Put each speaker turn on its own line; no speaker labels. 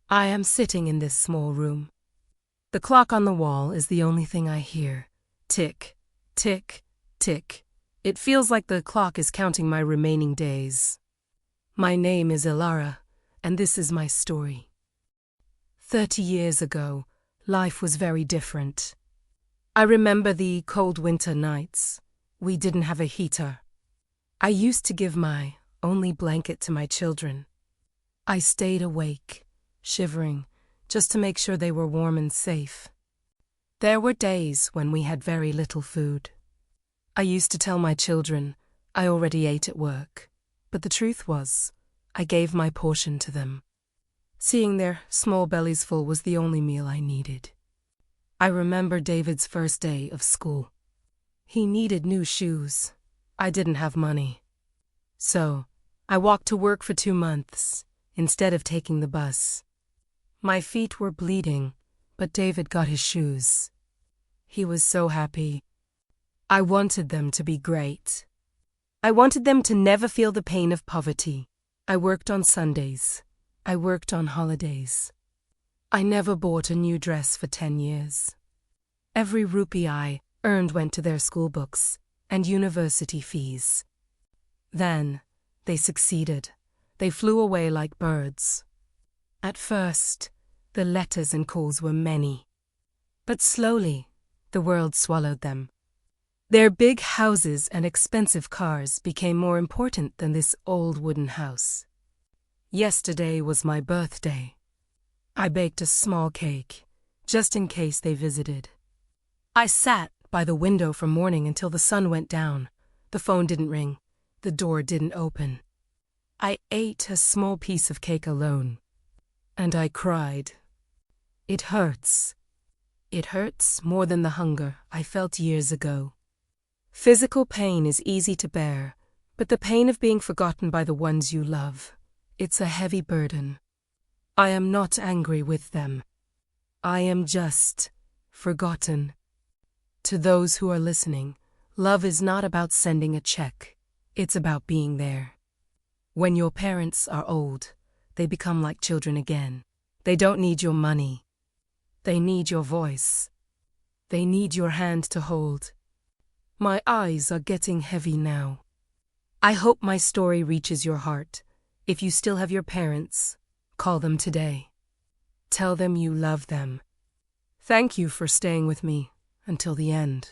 I am sitting in this small room. The clock on the wall is the only thing I hear. Tick, tick, tick. It feels like the clock is counting my remaining days. My name is Elara, and this is my story. 30 years ago, life was very different. I remember the cold winter nights. We didn't have a heater. I used to give my only blanket to my children. I stayed awake, shivering, just to make sure they were warm and safe. There were days when we had very little food. I used to tell my children I already ate at work, but the truth was, I gave my portion to them. Seeing their small bellies full was the only meal I needed. I remember David's first day of school. He needed new shoes. I didn't have money. So, I walked to work for 2 months, instead of taking the bus. My feet were bleeding, but David got his shoes. He was so happy. I wanted them to be great. I wanted them to never feel the pain of poverty. I worked on Sundays. I worked on holidays. I never bought a new dress for 10 years. Every rupee I earned went to their school books and university fees. Then, they succeeded. They flew away like birds. At first, the letters and calls were many. But slowly, the world swallowed them. Their big houses and expensive cars became more important than this old wooden house. Yesterday was my birthday. I baked a small cake, just in case they visited. I sat by the window from morning until the sun went down. The phone didn't ring. The door didn't open. I ate a small piece of cake alone. And I cried. It hurts. It hurts more than the hunger I felt years ago. Physical pain is easy to bear, but the pain of being forgotten by the ones you love, it's a heavy burden. I am not angry with them. I am just forgotten. To those who are listening, love is not about sending a check. It's about being there. When your parents are old, they become like children again. They don't need your money. They need your voice. They need your hand to hold. My eyes are getting heavy now. I hope my story reaches your heart. If you still have your parents, call them today. Tell them you love them. Thank you for staying with me until the end.